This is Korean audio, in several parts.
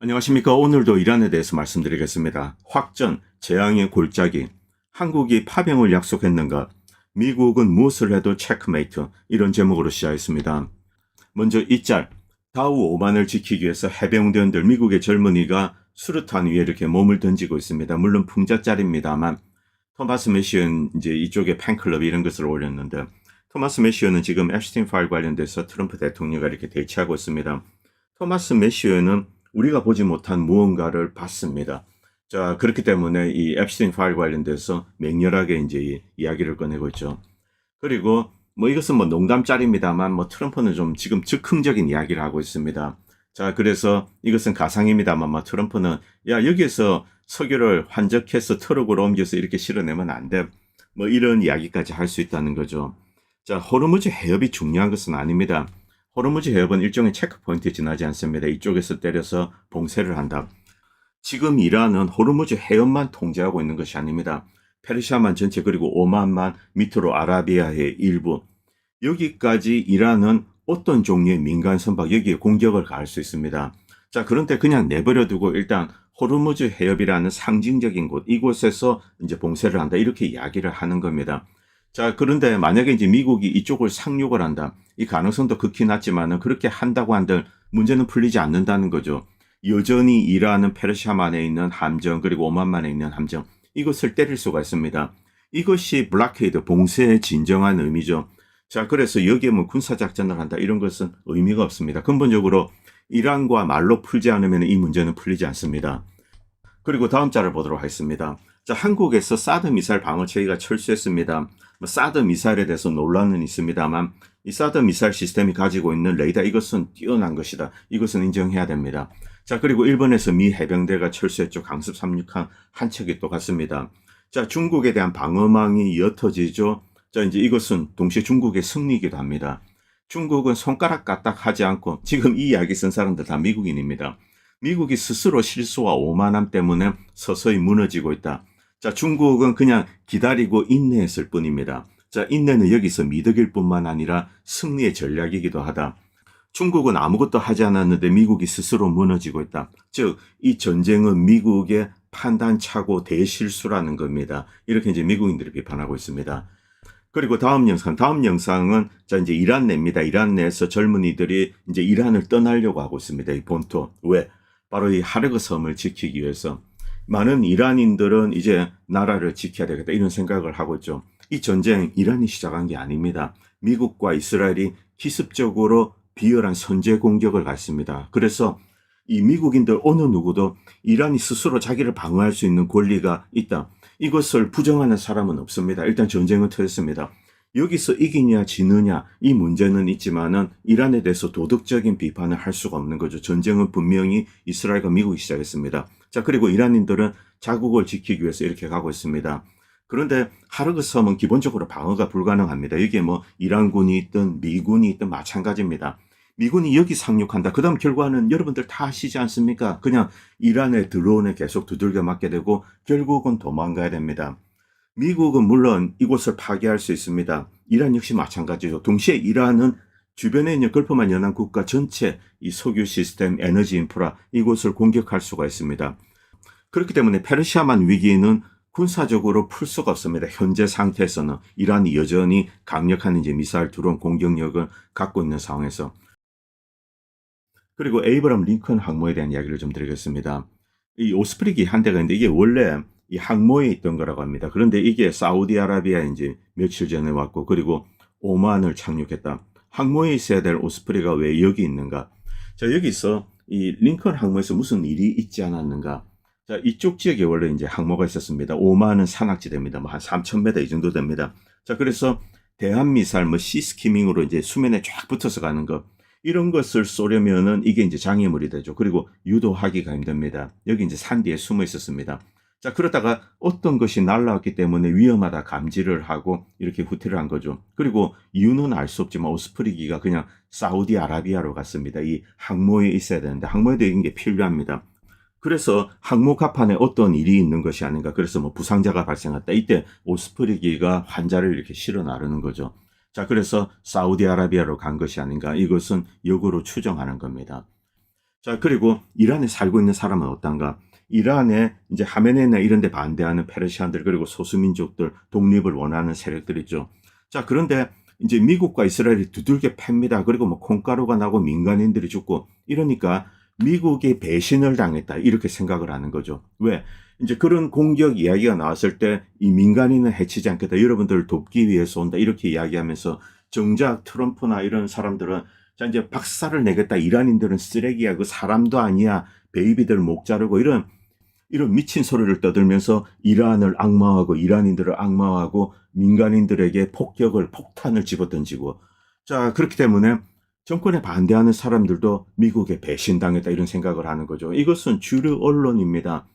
안녕하십니까. 오늘도 이란에 대해서 말씀드리겠습니다. 확전, 재앙의 골짜기, 한국이 파병을 약속했는가, 미국은 무엇을 해도 체크메이트, 이런 제목으로 시작했습니다. 먼저 이 짤, 다우 오만을 지키기 위해서 해병대원들, 미국의 젊은이가 수류탄 위에 이렇게 몸을 던지고 있습니다. 물론 풍자짤입니다만 토마스 메시언 이제 이쪽에 팬클럽 이런 것을 올렸는데, 토마스 메시언은 지금 앱스틴 파일 관련돼서 트럼프 대통령과 이렇게 대치하고 있습니다. 토마스 메시어는 우리가 보지 못한 무언가를 봤습니다. 자, 그렇기 때문에 이 앱스틴 파일 관련돼서 맹렬하게 이제 이야기를 꺼내고 있죠. 그리고 뭐 이것은 뭐 농담짤입니다만 뭐 트럼프는 좀 지금 즉흥적인 이야기를 하고 있습니다. 자, 그래서 이것은 가상입니다만 뭐 트럼프는 야, 여기에서 석유를 환적해서 트럭으로 옮겨서 이렇게 실어내면 안 돼. 뭐 이런 이야기까지 할 수 있다는 거죠. 자, 호르무즈 해협이 중요한 것은 아닙니다. 호르무즈 해협은 일종의 체크포인트에 지나지 않습니다. 이쪽에서 때려서 봉쇄를 한다. 지금 이란은 호르무즈 해협만 통제하고 있는 것이 아닙니다. 페르시아만 전체 그리고 오만만 밑으로 아라비아의 일부 여기까지 이란은 어떤 종류의 민간 선박 여기에 공격을 가할 수 있습니다. 자, 그런데 그냥 내버려 두고 일단 호르무즈 해협이라는 상징적인 곳 이곳에서 이제 봉쇄를 한다 이렇게 이야기를 하는 겁니다. 자, 그런데 만약에 이제 미국이 이쪽을 상륙을 한다. 이 가능성도 극히 낮지만은 그렇게 한다고 한들 문제는 풀리지 않는다는 거죠. 여전히 이란은 페르시아만에 있는 함정 그리고 오만만에 있는 함정 이것을 때릴 수가 있습니다. 이것이 블락헤이드 봉쇄의 진정한 의미죠. 자, 그래서 여기에 뭐 군사작전을 한다 이런 것은 의미가 없습니다. 근본적으로 이란과 말로 풀지 않으면 이 문제는 풀리지 않습니다. 그리고 다음 자를 보도록 하겠습니다. 자, 한국에서 사드 미사일 방어체계가 철수했습니다. 사드 미사일에 대해서 논란은 있습니다만 이 사드 미사일 시스템이 가지고 있는 레이더 이것은 뛰어난 것이다. 이것은 인정해야 됩니다. 자, 그리고 일본에서 미 해병대가 철수했죠. 강습 36항 한 척이 또 갔습니다. 자, 중국에 대한 방어망이 옅어지죠. 자, 이제 이것은 동시에 중국의 승리이기도 합니다. 중국은 손가락 까딱 하지 않고 지금 이 이야기 쓴 사람들 다 미국인입니다. 미국이 스스로 실수와 오만함 때문에 서서히 무너지고 있다. 자, 중국은 그냥 기다리고 인내했을 뿐입니다. 자, 인내는 여기서 미덕일 뿐만 아니라 승리의 전략이기도 하다. 중국은 아무것도 하지 않았는데 미국이 스스로 무너지고 있다. 즉, 이 전쟁은 미국의 판단착오 대실수라는 겁니다. 이렇게 이제 미국인들이 비판하고 있습니다. 그리고 다음 영상은 자, 이제 이란 내입니다. 이란 내에서 젊은이들이 이제 이란을 떠나려고 하고 있습니다. 이 본토. 왜? 바로 이 하르그 섬을 지키기 위해서. 많은 이란인들은 이제 나라를 지켜야 되겠다 이런 생각을 하고 있죠. 이 전쟁 이란이 시작한 게 아닙니다. 미국과 이스라엘이 기습적으로 비열한 선제 공격을 갔습니다. 그래서 이 미국인들 어느 누구도 이란이 스스로 자기를 방어할 수 있는 권리가 있다. 이것을 부정하는 사람은 없습니다. 일단 전쟁은 터졌습니다. 여기서 이기냐 지느냐 이 문제는 있지만은 이란에 대해서 도덕적인 비판을 할 수가 없는 거죠. 전쟁은 분명히 이스라엘과 미국이 시작했습니다. 자, 그리고 이란인들은 자국을 지키기 위해서 이렇게 가고 있습니다. 그런데 하르그 섬은 기본적으로 방어가 불가능합니다. 이게 뭐 이란군이 있든 미군이 있든 마찬가지입니다. 미군이 여기 상륙한다. 그 다음 결과는 여러분들 다 아시지 않습니까? 그냥 이란의 드론에 계속 두들겨 맞게 되고 결국은 도망가야 됩니다. 미국은 물론 이곳을 파괴할 수 있습니다. 이란 역시 마찬가지죠. 동시에 이란은 주변에 있는 걸프만 연한 국가 전체 이 석유 시스템, 에너지 인프라 이곳을 공격할 수가 있습니다. 그렇기 때문에 페르시아만 위기는 군사적으로 풀 수가 없습니다. 현재 상태에서는 이란이 여전히 강력한 이제 미사일 드론 공격력을 갖고 있는 상황에서. 그리고 에이브럼 링컨 항모에 대한 이야기를 좀 드리겠습니다. 이 오스프리기 한 대가 있는데 이게 원래 이 항모에 있던 거라고 합니다. 그런데 이게 사우디아라비아에 이제 며칠 전에 왔고 그리고 오만을 착륙했다. 항모에 있어야 될 오스프리가 왜 여기 있는가? 자, 여기서 이 링컨 항모에서 무슨 일이 있지 않았는가? 자, 이쪽 지역에 원래 이제 항모가 있었습니다. 오만은 산악지대입니다. 뭐 한 3,000m 이 정도 됩니다. 자, 그래서 대한미사일 뭐 시스키밍으로 이제 수면에 쫙 붙어서 가는 것. 이런 것을 쏘려면은 이게 이제 장애물이 되죠. 그리고 유도하기가 힘듭니다. 여기 이제 산 뒤에 숨어 있었습니다. 자, 그러다가 어떤 것이 날라왔기 때문에 위험하다 감지를 하고 이렇게 후퇴를 한 거죠. 그리고 이유는 알 수 없지만 오스프리기가 그냥 사우디아라비아로 갔습니다. 이 항모에 있어야 되는데 항모에도 이런 게 필요합니다. 그래서 항모 갑판에 어떤 일이 있는 것이 아닌가. 그래서 뭐 부상자가 발생했다. 이때 오스프리기가 환자를 이렇게 실어 나르는 거죠. 자, 그래서 사우디아라비아로 간 것이 아닌가. 이것은 역으로 추정하는 겁니다. 자, 그리고 이란에 살고 있는 사람은 어떤가? 이란에 이제 하메네이나 이런 데 반대하는 페르시안들 그리고 소수민족들 독립을 원하는 세력들 있죠. 자, 그런데 이제 미국과 이스라엘이 두들겨 팹니다. 그리고 뭐 콩가루가 나고 민간인들이 죽고 이러니까 미국이 배신을 당했다. 이렇게 생각을 하는 거죠. 왜? 이제 그런 공격 이야기가 나왔을 때 이 민간인은 해치지 않겠다. 여러분들을 돕기 위해서 온다. 이렇게 이야기하면서 정작 트럼프나 이런 사람들은 자, 이제 박살을 내겠다. 이란인들은 쓰레기야. 그 사람도 아니야. 베이비들 목 자르고 이런 미친 소리를 떠들면서 이란을 악마화하고 이란인들을 악마화하고 민간인들에게 폭탄을 집어던지고 자, 그렇기 때문에 정권에 반대하는 사람들도 미국에 배신당했다 이런 생각을 하는 거죠. 이것은 주류 언론입니다.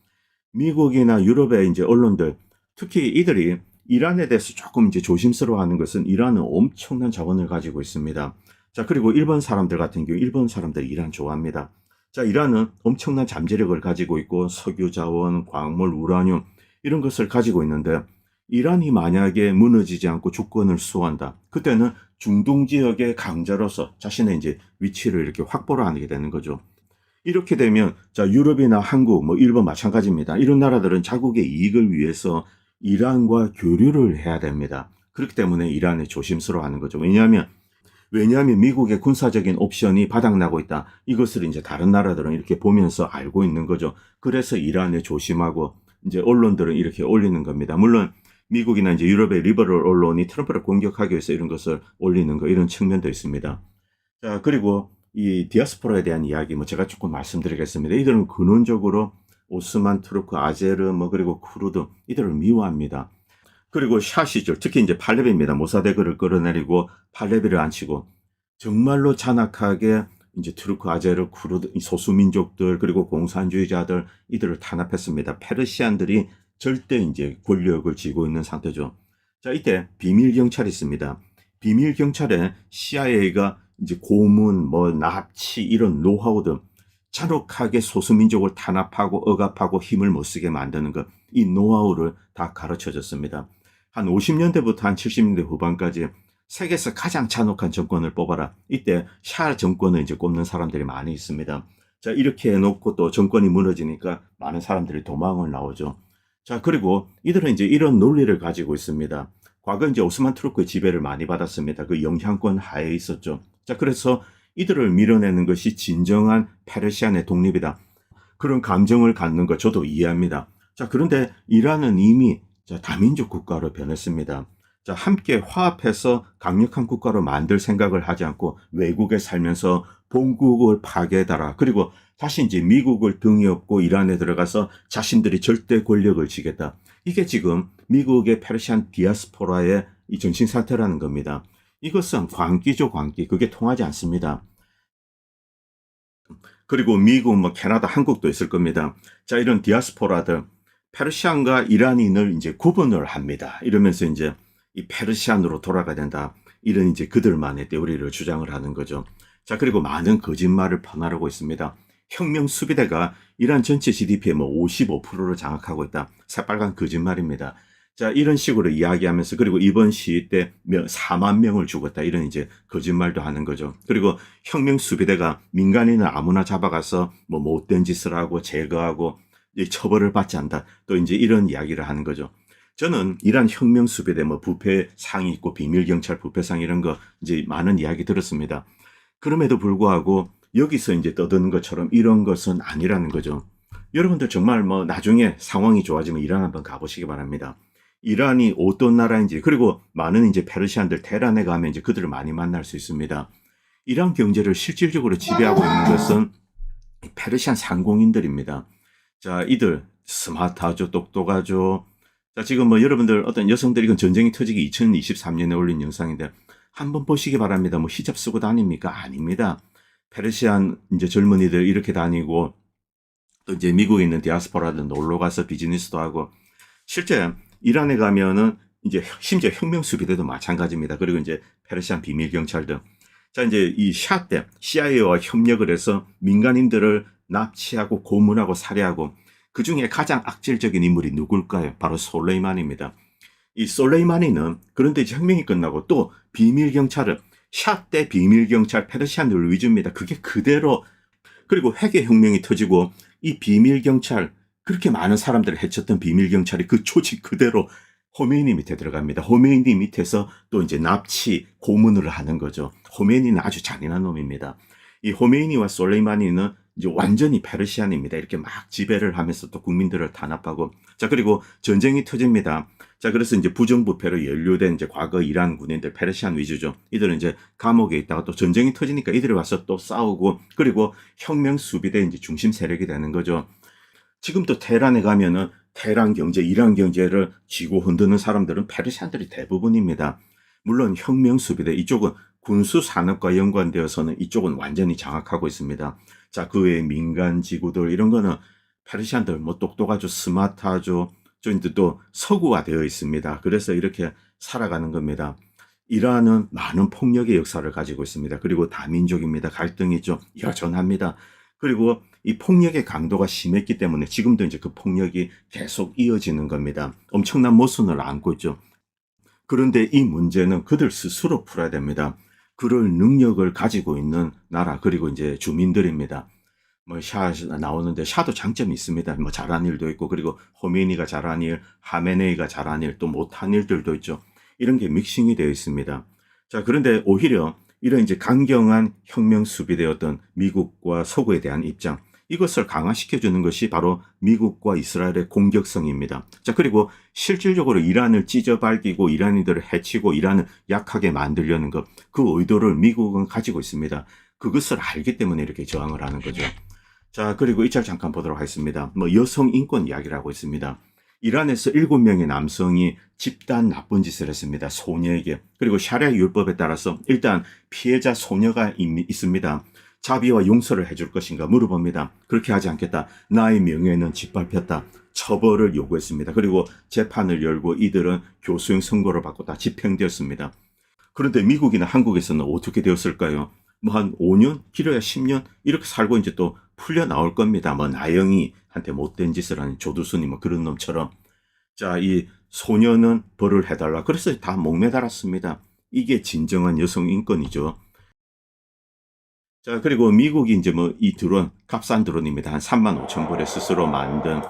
미국이나 유럽의 이제 언론들, 특히 이들이 이란에 대해서 조금 이제 조심스러워하는 것은 이란은 엄청난 자원을 가지고 있습니다. 자, 그리고 일본 사람들 같은 경우 일본 사람들이 이란 좋아합니다. 자, 이란은 엄청난 잠재력을 가지고 있고 석유 자원, 광물, 우라늄 이런 것을 가지고 있는데 이란이 만약에 무너지지 않고 주권을 수호한다. 그때는 중동 지역의 강자로서 자신의 이제 위치를 이렇게 확보를 하게 되는 거죠. 이렇게 되면 자, 유럽이나 한국, 뭐 일본 마찬가지입니다. 이런 나라들은 자국의 이익을 위해서 이란과 교류를 해야 됩니다. 그렇기 때문에 이란을 조심스러워하는 거죠. 왜냐하면 미국의 군사적인 옵션이 바닥나고 있다. 이것을 이제 다른 나라들은 이렇게 보면서 알고 있는 거죠. 그래서 이란에 조심하고 이제 언론들은 이렇게 올리는 겁니다. 물론 미국이나 이제 유럽의 리버럴 언론이 트럼프를 공격하기 위해서 이런 것을 올리는 거 이런 측면도 있습니다. 자, 그리고 이 디아스포라에 대한 이야기 뭐 제가 조금 말씀드리겠습니다. 이들은 근원적으로 오스만 투르크, 아제르 뭐 그리고 쿠르드 이들을 미워합니다. 그리고 샤 시절 특히 이제 팔레비입니다. 모사데그를 끌어내리고 팔레비를 앉히고 정말로 잔악하게 이제 투르크, 아제르, 쿠르드 소수민족들 그리고 공산주의자들 이들을 탄압했습니다. 페르시안들이 절대 이제 권력을 쥐고 있는 상태죠. 자, 이때 비밀 경찰이 있습니다. 비밀 경찰에 CIA가 이제 고문, 뭐 납치 이런 노하우들 잔혹하게 소수민족을 탄압하고 억압하고 힘을 못 쓰게 만드는 것, 이 노하우를 다 가르쳐 줬습니다. 한 50년대부터 한 70년대 후반까지 세계에서 가장 잔혹한 정권을 뽑아라. 이때 샤 정권을 이제 꼽는 사람들이 많이 있습니다. 자, 이렇게 해놓고 또 정권이 무너지니까 많은 사람들이 도망을 나오죠. 자, 그리고 이들은 이제 이런 논리를 가지고 있습니다. 과거 이제 오스만 투르크의 지배를 많이 받았습니다. 그 영향권 하에 있었죠. 자, 그래서 이들을 밀어내는 것이 진정한 페르시안의 독립이다. 그런 감정을 갖는 것 저도 이해합니다. 자, 그런데 이란은 이미 다민족 국가로 변했습니다. 자, 함께 화합해서 강력한 국가로 만들 생각을 하지 않고 외국에 살면서 본국을 파괴해달라. 그리고 다시 이제 미국을 등에 업고 이란에 들어가서 자신들이 절대 권력을 쥐겠다. 이게 지금 미국의 페르시안 디아스포라의 이 정신 상태라는 겁니다. 이것은 광기죠, 광기. 그게 통하지 않습니다. 그리고 미국, 뭐 캐나다, 한국도 있을 겁니다. 자, 이런 디아스포라들 페르시안과 이란인을 이제 구분을 합니다. 이러면서 이제 이 페르시안으로 돌아가야 된다. 이런 이제 그들만의 테오리를 주장을 하는 거죠. 자, 그리고 많은 거짓말을 퍼나르고 있습니다. 혁명 수비대가 이란 전체 GDP의 뭐 55%를 장악하고 있다. 새빨간 거짓말입니다. 자, 이런 식으로 이야기하면서 그리고 이번 시위 때 4만 명을 죽었다. 이런 이제 거짓말도 하는 거죠. 그리고 혁명 수비대가 민간인을 아무나 잡아가서 뭐 못된 짓을 하고 제거하고 처벌을 받지 않는다. 또 이제 이런 이야기를 하는 거죠. 저는 이란 혁명 수비대 뭐 부패상이 있고 비밀 경찰 부패상 이런 거 이제 많은 이야기 들었습니다. 그럼에도 불구하고 여기서 이제 떠드는 것처럼 이런 것은 아니라는 거죠. 여러분들 정말 뭐 나중에 상황이 좋아지면 이란 한번 가보시기 바랍니다. 이란이 어떤 나라인지 그리고 많은 이제 페르시안들 테란에 가면 이제 그들을 많이 만날 수 있습니다. 이란 경제를 실질적으로 지배하고 있는 것은 페르시안 상공인들입니다. 자, 이들 스마트하죠, 똑똑하죠. 자, 지금 뭐 여러분들 어떤 여성들이 이건 전쟁이 터지기 2023년에 올린 영상인데 한번 보시기 바랍니다. 뭐 히잡 쓰고 다닙니까? 아닙니다. 페르시안 이제 젊은이들 이렇게 다니고 또 이제 미국에 있는 디아스포라들 놀러 가서 비즈니스도 하고 실제 이란에 가면은 이제 심지어 혁명 수비대도 마찬가지입니다. 그리고 이제 페르시안 비밀 경찰들. 자, 이제 이 샤 때 CIA와 협력을 해서 민간인들을 납치하고 고문하고 살해하고 그 중에 가장 악질적인 인물이 누굴까요? 바로 솔레이마니입니다. 이 솔레이마니는 그런데 이제 혁명이 끝나고 또 비밀 경찰을 샤 때 비밀 경찰 페르시안들 위주입니다. 그게 그대로 그리고 회계혁명이 터지고 이 비밀경찰, 그렇게 많은 사람들을 해쳤던 비밀경찰이 그 조직 그대로 호메이니 밑에 들어갑니다. 호메이니 밑에서 또 이제 납치, 고문을 하는 거죠. 호메이니는 아주 잔인한 놈입니다. 이 호메이니와 솔레이마니는 이제 완전히 페르시안입니다. 이렇게 막 지배를 하면서 또 국민들을 탄압하고. 자, 그리고 전쟁이 터집니다. 자, 그래서 이제 부정부패로 연루된 이제 과거 이란 군인들, 페르시안 위주죠. 이들은 이제 감옥에 있다가 또 전쟁이 터지니까 이들이 와서 또 싸우고, 그리고 혁명 수비대 이제 중심 세력이 되는 거죠. 지금도 테헤란에 가면은 테헤란 경제, 이란 경제를 쥐고 흔드는 사람들은 페르시안들이 대부분입니다. 물론 혁명 수비대 이쪽은 군수 산업과 연관되어서는 이쪽은 완전히 장악하고 있습니다. 자, 그 외에 민간 지구들 이런 거는 페르시안들 뭐 똑똑하죠, 스마트하죠. 또 서구화되어 있습니다. 그래서 이렇게 살아가는 겁니다. 이란은 많은 폭력의 역사를 가지고 있습니다. 그리고 다민족입니다. 갈등이 좀 여전합니다. 그리고 이 폭력의 강도가 심했기 때문에 지금도 이제 그 폭력이 계속 이어지는 겁니다. 엄청난 모순을 안고 있죠. 그런데 이 문제는 그들 스스로 풀어야 됩니다. 그럴 능력을 가지고 있는 나라, 그리고 이제 주민들입니다. 뭐 샤 나오는데 샤도 장점이 있습니다. 뭐 잘한 일도 있고, 그리고 호메이니가 잘한 일, 하메네이가 잘한 일, 또 못한 일들도 있죠. 이런 게 믹싱이 되어 있습니다. 자, 그런데 오히려 이런 이제 강경한 혁명 수비대였던 미국과 서구에 대한 입장, 이것을 강화시켜주는 것이 바로 미국과 이스라엘의 공격성입니다. 자, 그리고 실질적으로 이란을 찢어발기고 이란인들을 해치고 이란을 약하게 만들려는 것, 그 의도를 미국은 가지고 있습니다. 그것을 알기 때문에 이렇게 저항을 하는 거죠. 자, 그리고 이 짤 잠깐 보도록 하겠습니다. 뭐 여성 인권 이야기를 하고 있습니다. 이란에서 7명의 남성이 집단 나쁜 짓을 했습니다. 소녀에게. 그리고 샤리아 율법에 따라서 일단 피해자 소녀가 있습니다. 자비와 용서를 해줄 것인가 물어봅니다. 그렇게 하지 않겠다. 나의 명예는 짓밟혔다. 처벌을 요구했습니다. 그리고 재판을 열고 이들은 교수형 선고를 받고 다 집행되었습니다. 그런데 미국이나 한국에서는 어떻게 되었을까요? 뭐 한 5년, 길어야 10년 이렇게 살고 이제 또 풀려 나올 겁니다. 뭐 나영이한테 못된 짓을 하는 조두순이 뭐 그런 놈처럼. 자, 이 소녀는 벌을 해달라. 그래서 다 목매달았습니다. 이게 진정한 여성 인권이죠. 자, 그리고 미국이 이제 뭐 이 드론, 값싼 드론입니다. 한 3만 5천 불에 스스로 만든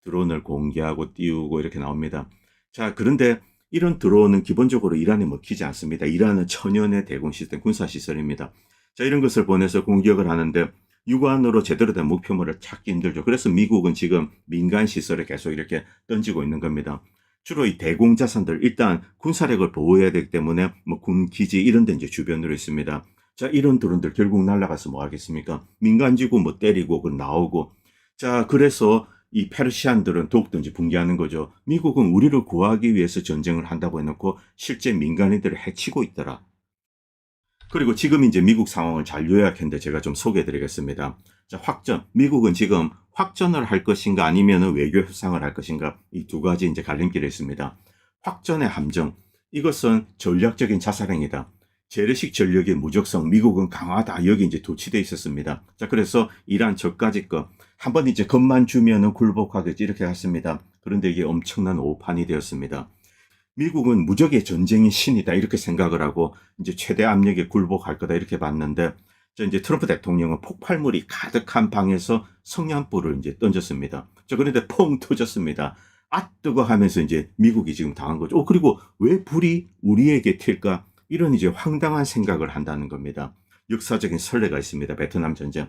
드론을 공개하고 띄우고 이렇게 나옵니다. 자, 그런데 이런 드론은 기본적으로 이란에 먹히지 않습니다. 이란은 천연의 대공 시스템, 군사 시설입니다. 자, 이런 것을 보내서 공격을 하는데 육안으로 제대로 된 목표물을 찾기 힘들죠. 그래서 미국은 지금 민간 시설에 계속 이렇게 던지고 있는 겁니다. 주로 이 대공 자산들, 일단 군사력을 보호해야 되기 때문에 뭐 군 기지 이런 데 이제 주변으로 있습니다. 자, 이런 드론들 결국 날아가서 뭐 하겠습니까? 민간지구 뭐 때리고 그 나오고. 자, 그래서 이 페르시안들은 더욱더 이제 붕괴하는 거죠. 미국은 우리를 구하기 위해서 전쟁을 한다고 해놓고 실제 민간인들을 해치고 있더라. 그리고 지금 이제 미국 상황을 잘 요약했는데 제가 좀 소개해 드리겠습니다. 자, 확전. 미국은 지금 확전을 할 것인가 아니면 외교 협상을 할 것인가, 이 두 가지 이제 갈림길에 있습니다. 확전의 함정. 이것은 전략적인 자살행위다. 재래식 전력의 무적성, 미국은 강하다. 여기 이제 도취되어 있었습니다. 자, 그래서 이란 저까지 거. 한번 이제 겁만 주면은 굴복하겠지. 이렇게 했습니다. 그런데 이게 엄청난 오판이 되었습니다. 미국은 무적의 전쟁의 신이다. 이렇게 생각을 하고 이제 최대 압력에 굴복할 거다. 이렇게 봤는데, 자, 이제 트럼프 대통령은 폭발물이 가득한 방에서 성냥불을 이제 던졌습니다. 자, 그런데 펑 터졌습니다. 아, 뜨거 하면서 이제 미국이 지금 당한 거죠. 그리고 왜 불이 우리에게 튈까? 이런 이제 황당한 생각을 한다는 겁니다. 역사적인 선례가 있습니다. 베트남 전쟁.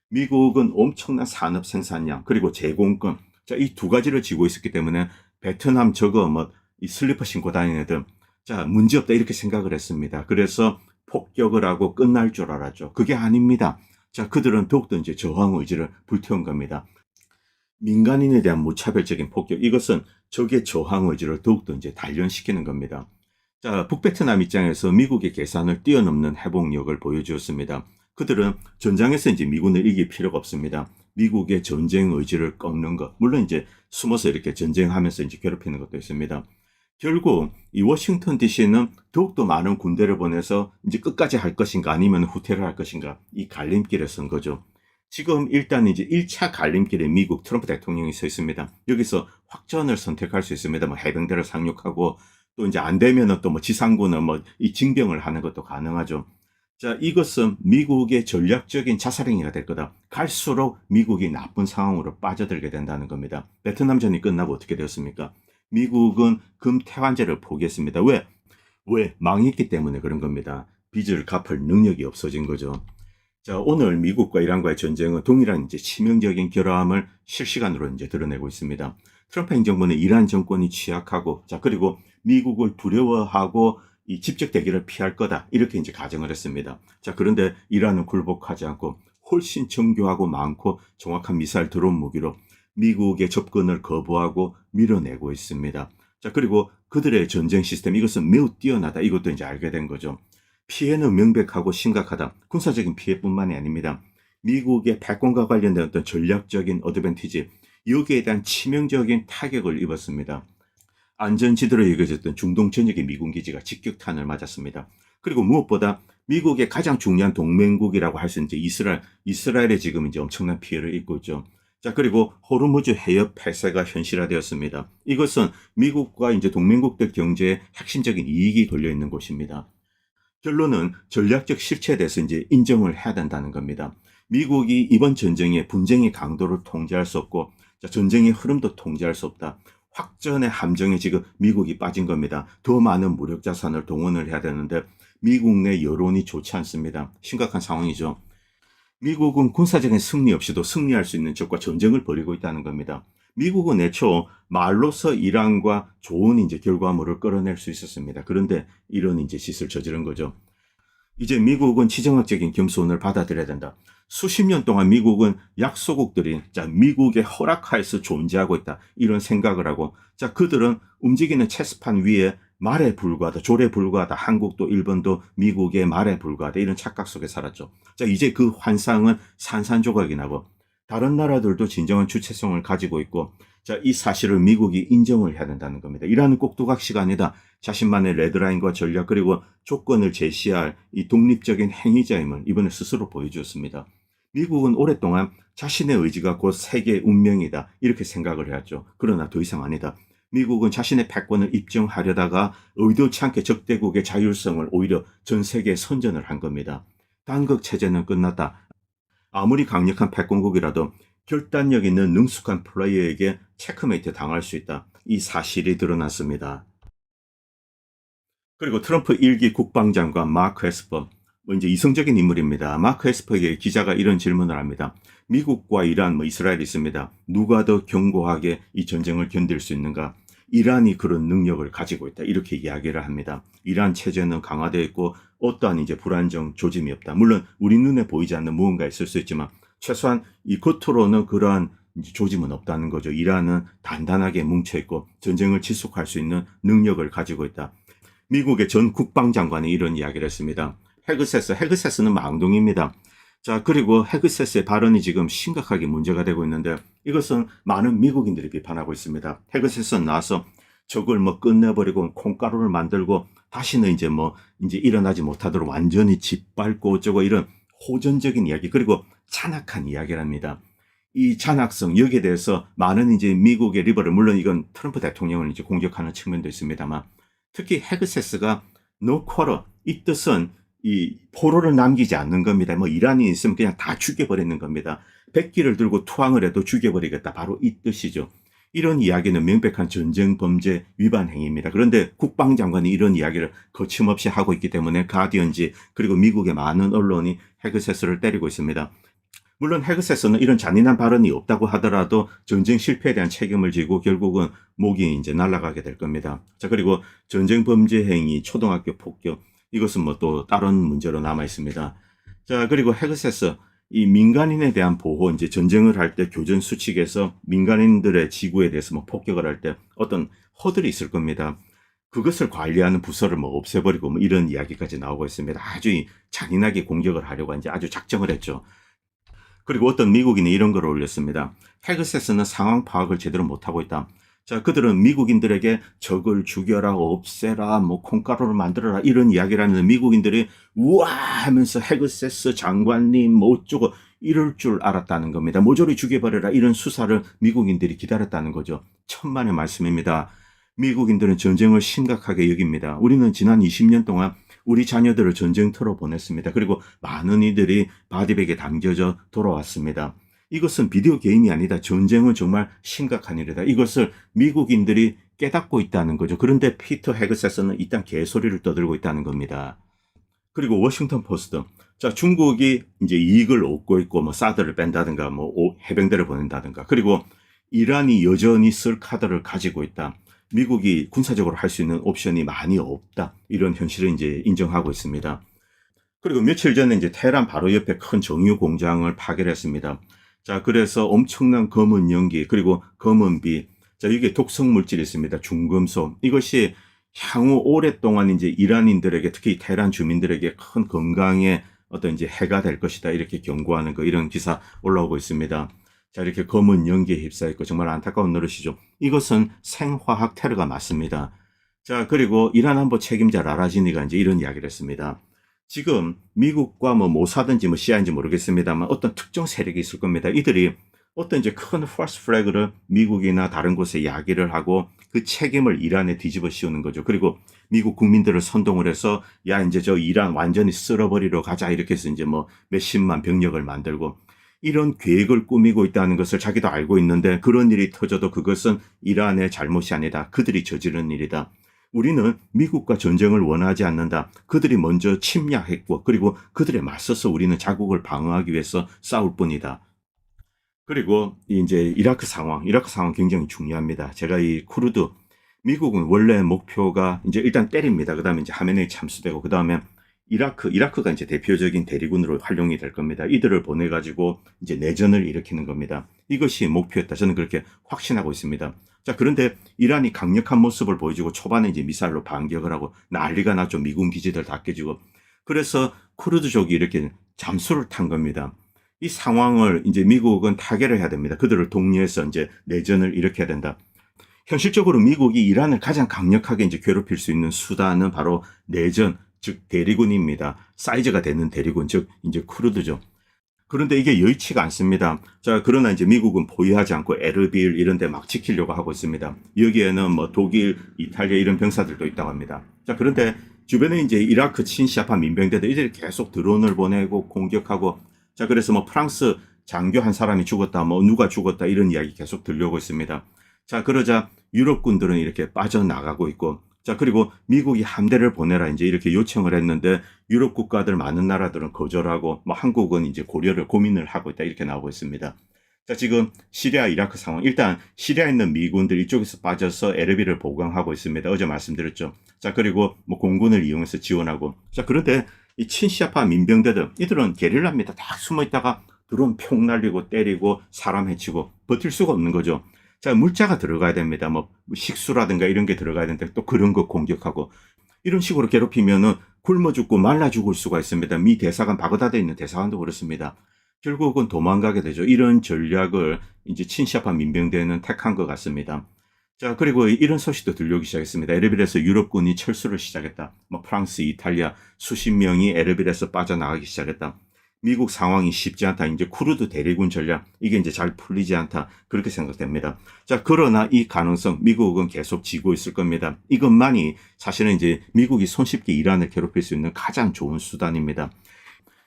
미국은 엄청난 산업 생산량, 그리고 제공권. 자, 이 두 가지를 쥐고 있었기 때문에 베트남 저거 뭐 이 슬리퍼 신고 다니는 애들, 자, 문제없다 이렇게 생각을 했습니다. 그래서 폭격을 하고 끝날 줄 알았죠. 그게 아닙니다. 자, 그들은 더욱더 이제 저항 의지를 불태운 겁니다. 민간인에 대한 무차별적인 폭격, 이것은 적의 저항 의지를 더욱더 이제 단련시키는 겁니다. 자, 북베트남 입장에서 미국의 계산을 뛰어넘는 회복력을 보여주었습니다. 그들은 전장에서 이제 미군을 이길 필요가 없습니다. 미국의 전쟁 의지를 꺾는 것, 물론 이제 숨어서 이렇게 전쟁하면서 이제 괴롭히는 것도 있습니다. 결국 이 워싱턴 DC는 더욱더 많은 군대를 보내서 이제 끝까지 할 것인가 아니면 후퇴를 할 것인가, 이 갈림길에 선 거죠. 지금 일단 이제 1차 갈림길에 미국 트럼프 대통령이 서 있습니다. 여기서 확전을 선택할 수 있습니다. 뭐 해병대를 상륙하고 또 이제 안 되면은 또 뭐 지상군은 뭐 이 징병을 하는 것도 가능하죠. 자, 이것은 미국의 전략적인 자살행위가 될 거다. 갈수록 미국이 나쁜 상황으로 빠져들게 된다는 겁니다. 베트남전이 끝나고 어떻게 되었습니까? 미국은 금태환제를 포기했습니다. 왜? 망했기 때문에 그런 겁니다. 빚을 갚을 능력이 없어진 거죠. 자, 오늘 미국과 이란과의 전쟁은 동일한 이제 치명적인 결함을 실시간으로 이제 드러내고 있습니다. 트럼프 행정부는 이란 정권이 취약하고, 자, 그리고 미국을 두려워하고 이 직접 대결을 피할 거다. 이렇게 이제 가정을 했습니다. 자, 그런데 이란은 굴복하지 않고 훨씬 정교하고 많고 정확한 미사일 드론 무기로 미국의 접근을 거부하고 밀어내고 있습니다. 자, 그리고 그들의 전쟁 시스템, 이것은 매우 뛰어나다. 이것도 이제 알게 된 거죠. 피해는 명백하고 심각하다. 군사적인 피해뿐만이 아닙니다. 미국의 패권과 관련된 어떤 전략적인 어드밴티지, 여기에 대한 치명적인 타격을 입었습니다. 안전지대로 여겨졌던 중동 전역의 미군 기지가 직격탄을 맞았습니다. 그리고 무엇보다 미국의 가장 중요한 동맹국이라고 할 수 있는 이스라엘에 지금 이제 엄청난 피해를 입고 있죠. 자, 그리고 호르무즈 해협 폐쇄가 현실화되었습니다. 이것은 미국과 이제 동맹국들 경제에 핵심적인 이익이 걸려 있는 곳입니다. 결론은 전략적 실체에 대해서 이제 인정을 해야 된다는 겁니다. 미국이 이번 전쟁의 분쟁의 강도를 통제할 수 없고, 자, 전쟁의 흐름도 통제할 수 없다. 확전의 함정에 지금 미국이 빠진 겁니다. 더 많은 무력 자산을 동원을 해야 되는데 미국 내 여론이 좋지 않습니다. 심각한 상황이죠. 미국은 군사적인 승리 없이도 승리할 수 있는 적과 전쟁을 벌이고 있다는 겁니다. 미국은 애초 말로서 이란과 좋은 이제 결과물을 끌어낼 수 있었습니다. 그런데 이런 이제 짓을 저지른 거죠. 이제 미국은 지정학적인 겸손을 받아들여야 된다. 수십 년 동안 미국은 약소국들이 자, 미국의 허락하에서 존재하고 있다. 이런 생각을 하고, 자, 그들은 움직이는 체스판 위에 말에 불과하다, 조례에 불과하다. 한국도 일본도 미국의 말에 불과하다. 이런 착각 속에 살았죠. 자, 이제 그 환상은 산산조각이 나고 다른 나라들도 진정한 주체성을 가지고 있고, 자, 이 사실을 미국이 인정을 해야 된다는 겁니다. 이란은 꼭두각시가 아니다. 자신만의 레드라인과 전략 그리고 조건을 제시할 이 독립적인 행위자임을 이번에 스스로 보여주었습니다. 미국은 오랫동안 자신의 의지가 곧 세계의 운명이다. 이렇게 생각을 해왔죠. 그러나 더 이상 아니다. 미국은 자신의 패권을 입증하려다가 의도치 않게 적대국의 자율성을 오히려 전 세계에 선전을 한 겁니다. 단극 체제는 끝났다. 아무리 강력한 패권국이라도 결단력 있는 능숙한 플레이어에게 체크메이트 당할 수 있다. 이 사실이 드러났습니다. 그리고 트럼프 1기 국방장관 마크 에스퍼, 이제 이성적인 인물입니다. 마크 에스퍼에게 기자가 이런 질문을 합니다. 미국과 이란, 이스라엘이 있습니다. 누가 더 견고하게 이 전쟁을 견딜 수 있는가? 이란이 그런 능력을 가지고 있다. 이렇게 이야기를 합니다. 이란 체제는 강화되어 있고 어떠한 이제 불안정 조짐이 없다. 물론 우리 눈에 보이지 않는 무언가 있을 수 있지만 최소한 이 겉으로는 그러한 조짐은 없다는 거죠. 이란은 단단하게 뭉쳐있고 전쟁을 지속할 수 있는 능력을 가지고 있다. 미국의 전 국방장관이 이런 이야기를 했습니다. 헤그세스는 망둥입니다. 자, 그리고 헤그세스의 발언이 지금 심각하게 문제가 되고 있는데 이것은 많은 미국인들이 비판하고 있습니다. 헤그세스는 나와서 적을 끝내버리고 콩가루를 만들고 다시는 이제 일어나지 못하도록 완전히 짓밟고 어쩌고 이런 호전적인 이야기 그리고 잔악한 이야기를 합니다. 이 잔악성 여기에 대해서 많은 이제 미국의 리버럴 물론 이건 트럼프 대통령을 이제 공격하는 측면도 있습니다만 특히 헤그세스가 no quarter 이 뜻은 이 포로를 남기지 않는 겁니다. 이란이 있으면 그냥 다 죽여버리는 겁니다. 백기를 들고 투항을 해도 죽여버리겠다. 바로 이 뜻이죠. 이런 이야기는 명백한 전쟁 범죄 위반 행위입니다. 그런데 국방장관이 이런 이야기를 거침없이 하고 있기 때문에 가디언지 그리고 미국의 많은 언론이 헤그세스를 때리고 있습니다. 물론 헤그세스는 이런 잔인한 발언이 없다고 하더라도 전쟁 실패에 대한 책임을 지고 결국은 목이 이제 날아가게 될 겁니다. 자, 그리고 전쟁 범죄 행위, 초등학교 폭격 이것은 또 다른 문제로 남아 있습니다. 자, 그리고 헤그세스 이 민간인에 대한 보호 이제 전쟁을 할 때 교전 수칙에서 민간인들의 지구에 대해서 폭격을 할 때 어떤 허들이 있을 겁니다. 그것을 관리하는 부서를 없애버리고 이런 이야기까지 나오고 있습니다. 아주 잔인하게 공격을 하려고 이제 아주 작정을 했죠. 그리고 어떤 미국인이 이런 걸 올렸습니다. 헤그세스는 상황 파악을 제대로 못하고 있다. 자, 그들은 미국인들에게 적을 죽여라, 없애라, 콩가루를 만들어라 이런 이야기를 하는데 미국인들이 우와 하면서 헤그세스 장관님 어쩌고 이럴 줄 알았다는 겁니다. 모조리 죽여버려라 이런 수사를 미국인들이 기다렸다는 거죠. 천만의 말씀입니다. 미국인들은 전쟁을 심각하게 여깁니다. 우리는 지난 20년 동안 우리 자녀들을 전쟁터로 보냈습니다. 그리고 많은 이들이 바디백에 담겨져 돌아왔습니다. 이것은 비디오 게임이 아니다. 전쟁은 정말 심각한 일이다. 이것을 미국인들이 깨닫고 있다는 거죠. 그런데 피터 헤그세스는 일단 개소리를 떠들고 있다는 겁니다. 그리고 워싱턴 포스트. 자, 중국이 이제 이익을 얻고 있고, 뭐, 사드를 뺀다든가, 뭐, 해병대를 보낸다든가. 그리고 이란이 여전히 쓸 카드를 가지고 있다. 미국이 군사적으로 할 수 있는 옵션이 많이 없다. 이런 현실을 이제 인정하고 있습니다. 그리고 며칠 전에 이제 테헤란 바로 옆에 큰 정유 공장을 파괴했습니다. 자, 그래서 엄청난 검은 연기, 그리고 검은 비. 자, 이게 독성 물질이 있습니다. 중금속. 이것이 향후 오랫동안 이제 이란인들에게, 특히 테헤란 주민들에게 큰 건강에 어떤 이제 해가 될 것이다. 이렇게 경고하는 거, 이런 기사 올라오고 있습니다. 자, 이렇게 검은 연기에 휩싸였고 정말 안타까운 노릇이죠. 이것은 생화학 테러가 맞습니다. 자, 그리고 이란 안보 책임자 라라지니가 이제 이런 이야기를 했습니다. 지금 미국과 뭐 모사든지 뭐 시아인지 모르겠습니다만 어떤 특정 세력이 있을 겁니다. 이들이 어떤 이제 큰 false flag를 미국이나 다른 곳에 야기를 하고 그 책임을 이란에 뒤집어 씌우는 거죠. 그리고 미국 국민들을 선동을 해서 야, 이제 저 이란 완전히 쓸어버리러 가자. 이렇게 해서 이제 뭐 몇십만 병력을 만들고 이런 계획을 꾸미고 있다는 것을 자기도 알고 있는데 그런 일이 터져도 그것은 이란의 잘못이 아니다. 그들이 저지른 일이다. 우리는 미국과 전쟁을 원하지 않는다. 그들이 먼저 침략했고 그리고 그들에 맞서서 우리는 자국을 방어하기 위해서 싸울 뿐이다. 그리고 이제 이라크 상황 굉장히 중요합니다. 제가 이 쿠르드 미국은 원래 목표가 이제 일단 때립니다. 그다음에 이제 하메네이 참수되고 그다음에 이라크가 이제 대표적인 대리군으로 활용이 될 겁니다. 이들을 보내가지고 이제 내전을 일으키는 겁니다. 이것이 목표였다. 저는 그렇게 확신하고 있습니다. 자, 그런데 이란이 강력한 모습을 보여주고 초반에 이제 미사일로 반격을 하고 난리가 났죠. 미군 기지들 다 깨지고. 그래서 쿠르드족이 이렇게 잠수를 탄 겁니다. 이 상황을 이제 미국은 타개를 해야 됩니다. 그들을 독려해서 이제 내전을 일으켜야 된다. 현실적으로 미국이 이란을 가장 강력하게 이제 괴롭힐 수 있는 수단은 바로 내전, 즉 대리군입니다. 사이즈가 되는 대리군, 즉 이제 쿠르드죠. 그런데 이게 여의치가 않습니다. 자, 그러나 이제 미국은 포위하지 않고 에르빌 이런 데 막 지키려고 하고 있습니다. 여기에는 뭐 독일, 이탈리아 이런 병사들도 있다고 합니다. 자, 그런데 주변에 이제 이라크 친시아파 민병대들 이들이 계속 드론을 보내고 공격하고 자, 그래서 뭐 프랑스 장교 한 사람이 죽었다, 뭐 누가 죽었다 이런 이야기 계속 들려오고 있습니다. 자, 그러자 유럽군들은 이렇게 빠져나가고 있고 자, 그리고 미국이 함대를 보내라 이제 이렇게 요청을 했는데 유럽 국가들 많은 나라들은 거절하고 뭐 한국은 이제 고민을 하고 있다 이렇게 나오고 있습니다. 자, 지금 시리아 이라크 상황. 일단 시리아에 있는 미군들 이쪽에서 빠져서 에르빌을 보강하고 있습니다. 어제 말씀드렸죠. 자, 그리고 뭐 공군을 이용해서 지원하고. 자, 그런데 이 친시아파 민병대들 이들은 게릴라입니다. 다 숨어 있다가 드론 평 날리고 때리고 사람 해치고 버틸 수가 없는 거죠. 자, 물자가 들어가야 됩니다. 뭐 식수라든가 이런 게 들어가야 되는데 또 그런 거 공격하고 이런 식으로 괴롭히면은 굶어 죽고 말라 죽을 수가 있습니다. 미 대사관 바그다드에 있는 대사관도 그렇습니다. 결국은 도망가게 되죠. 이런 전략을 이제 친시아파 민병대는 택한 것 같습니다. 자, 그리고 이런 소식도 들려오기 시작했습니다. 에르빌에서 유럽군이 철수를 시작했다. 뭐 프랑스, 이탈리아 수십 명이 에르빌에서 빠져나가기 시작했다. 미국 상황이 쉽지 않다. 이제 쿠르드 대리군 전략 이게 이제 잘 풀리지 않다. 그렇게 생각됩니다. 자, 그러나 이 가능성 미국은 계속 쥐고 있을 겁니다. 이것만이 사실은 이제 미국이 손쉽게 이란을 괴롭힐 수 있는 가장 좋은 수단입니다.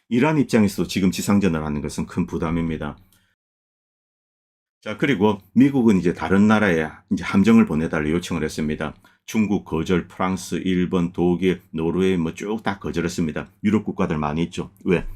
이란 입장에서도 지금 지상전을 하는 것은 큰 부담입니다. 자, 그리고 미국은 이제 다른 나라에 이제 함정을 보내달라 요청을 했습니다. 중국 거절, 프랑스, 일본, 독일, 노르웨이 뭐 쭉 다 거절했습니다. 유럽 국가들 많이 있죠. 왜?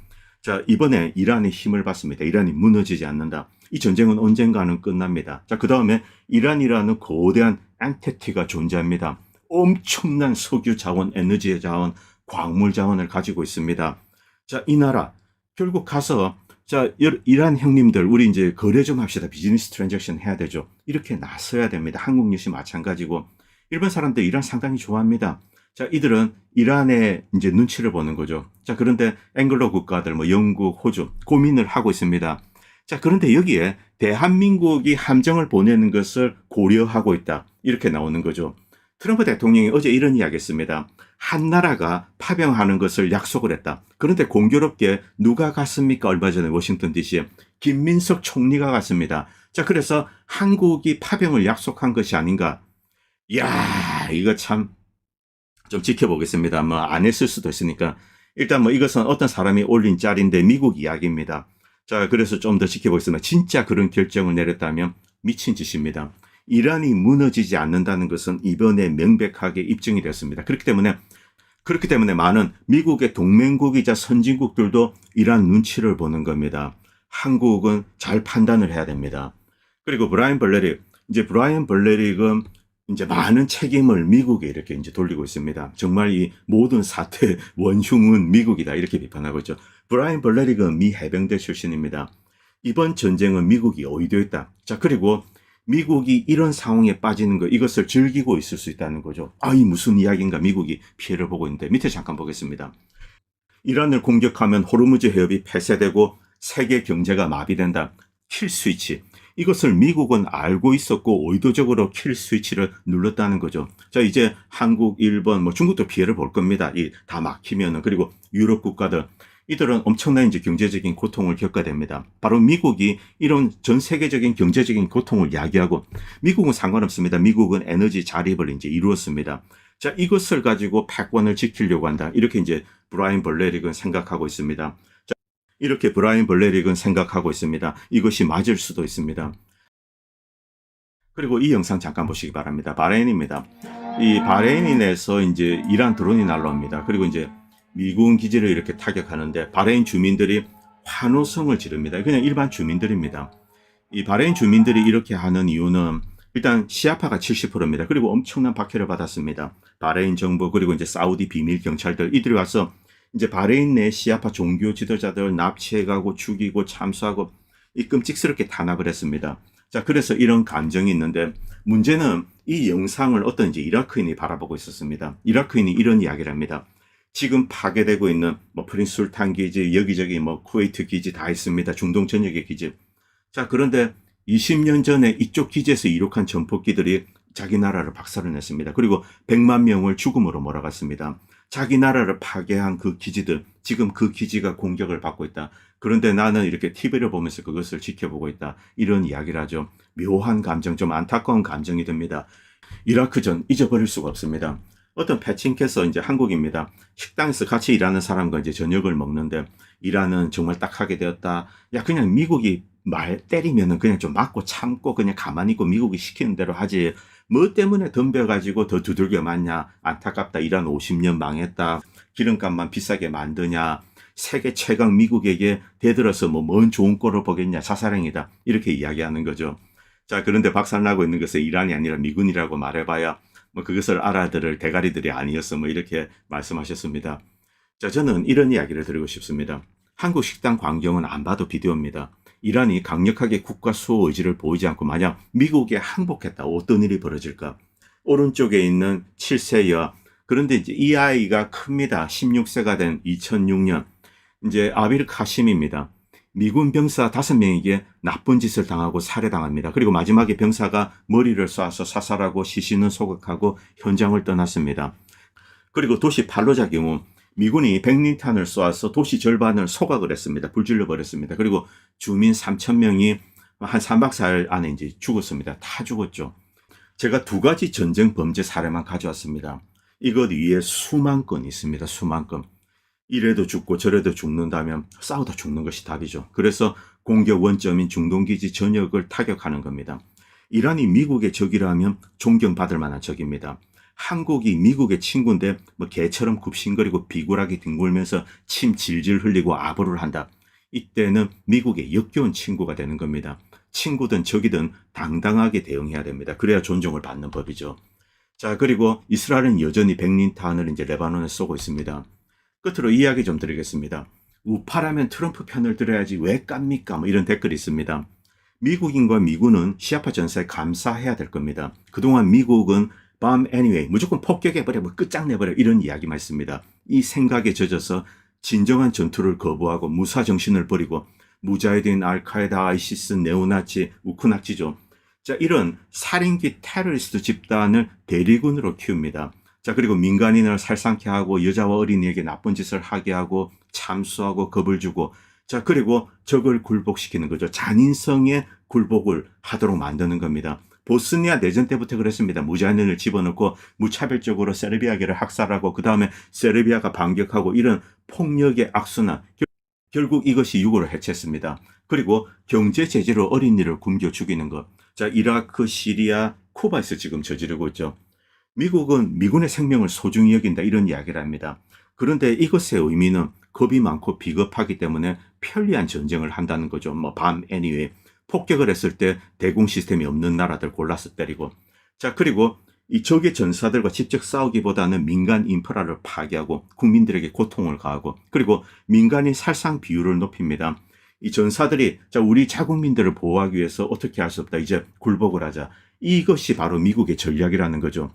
자, 이번에 이란이 힘을 받습니다. 이란이 무너지지 않는다. 이 전쟁은 언젠가는 끝납니다. 자, 그 다음에 이란이라는 거대한 엔티티가 존재합니다. 엄청난 석유 자원, 에너지 자원, 광물 자원을 가지고 있습니다. 자, 이 나라 결국 가서 자, 이란 형님들 우리 이제 거래 좀 합시다. 비즈니스 트랜잭션 해야 되죠. 이렇게 나서야 됩니다. 한국 역시 마찬가지고 일본 사람들 이란 상당히 좋아합니다. 자, 이들은 이란의 이제 눈치를 보는 거죠. 자, 그런데 앵글로 국가들 뭐 영국, 호주 고민을 하고 있습니다. 자, 그런데 여기에 대한민국이 함정을 보내는 것을 고려하고 있다. 이렇게 나오는 거죠. 트럼프 대통령이 어제 이런 이야기 했습니다. 한 나라가 파병하는 것을 약속을 했다. 그런데 공교롭게 누가 갔습니까? 얼마 전에 워싱턴 DC에 김민석 총리가 갔습니다. 자, 그래서 한국이 파병을 약속한 것이 아닌가. 이야, 이거 참 좀 지켜보겠습니다. 뭐 안 했을 수도 있으니까. 일단 뭐 이것은 어떤 사람이 올린 짤인데 미국 이야기입니다. 자, 그래서 좀 더 지켜보겠습니다. 진짜 그런 결정을 내렸다면 미친 짓입니다. 이란이 무너지지 않는다는 것은 이번에 명백하게 입증이 됐습니다. 그렇기 때문에 많은 미국의 동맹국이자 선진국들도 이란 눈치를 보는 겁니다. 한국은 잘 판단을 해야 됩니다. 그리고 브라이언 벌레릭은 이제 많은 책임을 미국에 이렇게 이제 돌리고 있습니다. 정말 이 모든 사태 원흉은 미국이다 이렇게 비판하고 있죠. 브라이언 벌레릭은 미 해병대 출신입니다. 이번 전쟁은 미국이 의도했다. 자, 그리고 미국이 이런 상황에 빠지는 거 이것을 즐기고 있을 수 있다는 거죠. 이 무슨 이야기인가 미국이 피해를 보고 있는데 밑에 잠깐 보겠습니다. 이란을 공격하면 호르무즈 해협이 폐쇄되고 세계 경제가 마비된다. 킬 스위치. 이것을 미국은 알고 있었고 의도적으로 킬 스위치를 눌렀다는 거죠. 자, 이제 한국, 일본, 뭐 중국도 피해를 볼 겁니다. 이 다 막히면은. 그리고 유럽 국가들. 이들은 엄청난 이제 경제적인 고통을 겪어야 됩니다. 바로 미국이 이런 전 세계적인 경제적인 고통을 야기하고 미국은 상관없습니다. 미국은 에너지 자립을 이제 이루었습니다. 자, 이것을 가지고 패권을 지키려고 한다. 이렇게 이제 브라이언 벌레릭은 생각하고 있습니다. 자, 이렇게 브라이언 벌레릭은 생각하고 있습니다. 이것이 맞을 수도 있습니다. 그리고 이 영상 잠깐 보시기 바랍니다. 바레인입니다. 이 바레인에서 이제 이란 드론이 날라옵니다. 그리고 이제 미군 기지를 이렇게 타격하는데 바레인 주민들이 환호성을 지릅니다. 그냥 일반 주민들입니다. 이 바레인 주민들이 이렇게 하는 이유는 일단 시아파가 70%입니다. 그리고 엄청난 박해를 받았습니다. 바레인 정부 그리고 이제 사우디 비밀 경찰들 이들이 와서 이제 바레인 내 시아파 종교 지도자들 납치해가고 죽이고 참수하고 이 끔찍스럽게 탄압을 했습니다. 자, 그래서 이런 감정이 있는데 문제는 이 영상을 어떤 이제 이라크인이 바라보고 있었습니다. 이라크인이 이런 이야기를 합니다. 지금 파괴되고 있는 뭐 프린스 술탄 기지, 여기저기 뭐 쿠웨이트 기지 다 있습니다. 중동 전역의 기지. 자, 그런데 20년 전에 이쪽 기지에서 이륙한 전폭기들이 자기 나라를 박살을 냈습니다. 그리고 100만 명을 죽음으로 몰아갔습니다. 자기 나라를 파괴한 그 기지들, 지금 그 기지가 공격을 받고 있다. 그런데 나는 이렇게 TV를 보면서 그것을 지켜보고 있다. 이런 이야기를 하죠. 묘한 감정, 좀 안타까운 감정이 듭니다. 이라크전 잊어버릴 수가 없습니다. 어떤 패친께서 이제 한국입니다. 식당에서 같이 일하는 사람과 이제 저녁을 먹는데 이란은 정말 딱하게 되었다. 야, 그냥 미국이 말 때리면은 그냥 좀 맞고 참고 그냥 가만히 있고 미국이 시키는 대로 하지. 뭐 때문에 덤벼가지고 더 두들겨 맞냐. 안타깝다. 이란 50년 망했다. 기름값만 비싸게 만드냐. 세계 최강 미국에게 대들어서 뭐 뭔 좋은 꼴을 보겠냐. 자살행위다. 이렇게 이야기하는 거죠. 자, 그런데 박살나고 있는 것은 이란이 아니라 미군이라고 말해봐야 뭐 그것을 알아들을 대가리들이 아니었어 뭐 이렇게 말씀하셨습니다. 자, 저는 이런 이야기를 드리고 싶습니다. 한국 식당 광경은 안 봐도 비디오입니다. 이란이 강력하게 국가 수호 의지를 보이지 않고 만약 미국에 항복했다 어떤 일이 벌어질까? 오른쪽에 있는 7세 여 그런데 이제 이 아이가 큽니다. 16세가 된 2006년 이제 아빌 카심입니다. 미군 병사 5명에게 나쁜 짓을 당하고 살해당합니다. 그리고 마지막에 병사가 머리를 쏴서 사살하고 시신은 소각하고 현장을 떠났습니다. 그리고 도시 팔로자 경우 미군이 백린탄을 쏘아서 도시 절반을 소각을 했습니다. 불질러 버렸습니다. 그리고 주민 3,000명이 한 3박 4일 안에 이제 죽었습니다. 다 죽었죠. 제가 2가지 전쟁 범죄 사례만 가져왔습니다. 이것 위에 수만 건 있습니다. 수만 건. 이래도 죽고 저래도 죽는다면 싸우다 죽는 것이 답이죠. 그래서 공격 원점인 중동기지 전역을 타격하는 겁니다. 이란이 미국의 적이라면 존경받을 만한 적입니다. 한국이 미국의 친구인데 뭐 개처럼 굽신거리고 비굴하게 뒹굴면서 침 질질 흘리고 아부를 한다. 이때는 미국의 역겨운 친구가 되는 겁니다. 친구든 적이든 당당하게 대응해야 됩니다. 그래야 존중을 받는 법이죠. 자, 그리고 이스라엘은 여전히 백린탄을 이제 레바논에 쏘고 있습니다. 끝으로 이야기 좀 드리겠습니다. 우파라면 트럼프 편을 들어야지 왜 깝니까? 뭐 이런 댓글이 있습니다. 미국인과 미군은 시아파 전사에 감사해야 될 겁니다. 그동안 미국은 bomb anyway, 무조건 폭격해버려, 뭐 끝장내버려 이런 이야기만 했습니다. 이 생각에 젖어서 진정한 전투를 거부하고 무사정신을 버리고 무자헤딘, 알카에다, 아이시스, 네오나치, 우크나치죠. 자, 이런 살인귀 테러리스트 집단을 대리군으로 키웁니다. 자, 그리고 민간인을 살상케 하고 여자와 어린이에게 나쁜 짓을 하게 하고 참수하고 겁을 주고 자, 그리고 적을 굴복시키는 거죠. 잔인성의 굴복을 하도록 만드는 겁니다. 보스니아 내전 때부터 그랬습니다. 무자인을 집어넣고 무차별적으로 세르비아계를 학살하고 그 다음에 세르비아가 반격하고 이런 폭력의 악순환. 결국 이것이 유고를 해쳤습니다. 그리고 경제 제재로 어린이를 굶겨 죽이는 것. 자, 이라크, 시리아, 쿠바에서 지금 저지르고 있죠. 미국은 미군의 생명을 소중히 여긴다 이런 이야기를 합니다. 그런데 이것의 의미는 겁이 많고 비겁하기 때문에 편리한 전쟁을 한다는 거죠. 밤 anyway. 폭격을 했을 때 대공 시스템이 없는 나라들 골라서 때리고. 자, 그리고 이 적의 전사들과 직접 싸우기보다는 민간 인프라를 파괴하고 국민들에게 고통을 가하고 그리고 민간인 살상 비율을 높입니다. 이 전사들이 자, 우리 자국민들을 보호하기 위해서 어떻게 할 수 없다. 이제 굴복을 하자. 이것이 바로 미국의 전략이라는 거죠.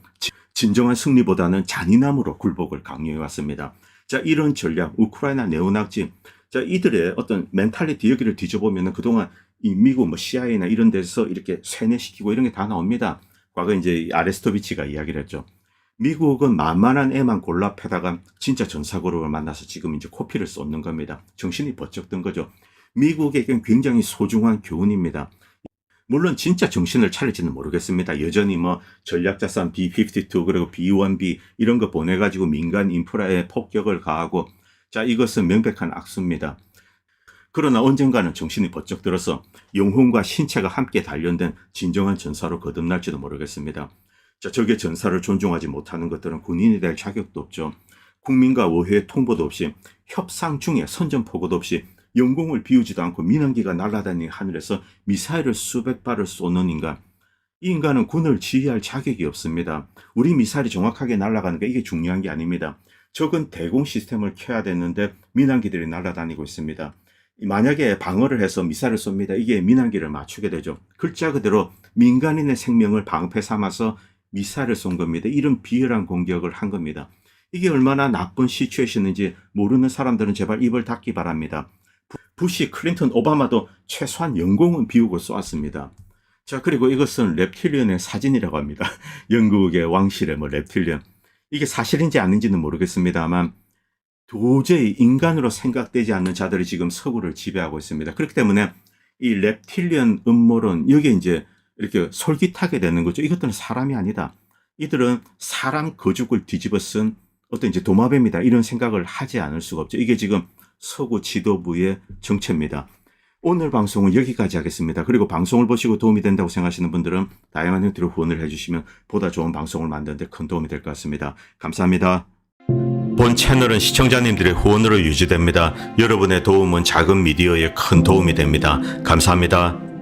진정한 승리보다는 잔인함으로 굴복을 강요해 왔습니다. 자, 이런 전략, 우크라이나 네오나치, 자, 이들의 어떤 멘탈리티 여기를 뒤져보면 그동안 이 미국 CIA나 이런 데서 이렇게 세뇌시키고 이런 게 다 나옵니다. 과거 이제 아레스토비치가 이야기를 했죠. 미국은 만만한 애만 골라 패다가 진짜 전사그룹을 만나서 지금 이제 코피를 쏟는 겁니다. 정신이 번쩍 든 거죠. 미국에겐 굉장히 소중한 교훈입니다. 물론 진짜 정신을 차릴지는 모르겠습니다. 여전히 전략자산 B-52 그리고 B-1B 이런 거 보내가지고 민간 인프라에 폭격을 가하고 자, 이것은 명백한 악수입니다. 그러나 언젠가는 정신이 번쩍 들어서 영혼과 신체가 함께 단련된 진정한 전사로 거듭날지도 모르겠습니다. 자, 적의 전사를 존중하지 못하는 것들은 군인이 될 자격도 없죠. 국민과 의회의 통보도 없이 협상 중에 선전포고도 없이 영공을 비우지도 않고 민항기가 날아다니는 하늘에서 미사일을 수백 발을 쏘는 인간. 이 인간은 군을 지휘할 자격이 없습니다. 우리 미사일이 정확하게 날아가는 게 이게 중요한 게 아닙니다. 적은 대공 시스템을 켜야 되는데 민항기들이 날아다니고 있습니다. 만약에 방어를 해서 미사일을 쏩니다. 이게 민항기를 맞추게 되죠. 글자 그대로 민간인의 생명을 방패 삼아서 미사일을 쏜 겁니다. 이런 비열한 공격을 한 겁니다. 이게 얼마나 나쁜 시츄에이션인지 모르는 사람들은 제발 입을 닫기 바랍니다. 부시, 클린턴, 오바마도 최소한 영공은 비우고 쏘았습니다. 자, 그리고 이것은 랩틸리언의 사진이라고 합니다. 영국의 왕실의 랩틸리언. 이게 사실인지 아닌지는 모르겠습니다만 도저히 인간으로 생각되지 않는 자들이 지금 서구를 지배하고 있습니다. 그렇기 때문에 이 랩틸리언 음모론 여기에 이제 이렇게 솔깃하게 되는 거죠. 이것들은 사람이 아니다. 이들은 사람 거죽을 뒤집어 쓴 어떤 이제 도마뱀이다. 이런 생각을 하지 않을 수가 없죠. 이게 지금 서구 지도부의 정체입니다. 오늘 방송은 여기까지 하겠습니다. 그리고 방송을 보시고 도움이 된다고 생각하시는 분들은 다양한 형태로 후원을 해주시면 보다 좋은 방송을 만드는 데 큰 도움이 될 것 같습니다. 감사합니다. 본 채널은 시청자님들의 후원으로 유지됩니다. 여러분의 도움은 작은 미디어에 큰 도움이 됩니다. 감사합니다.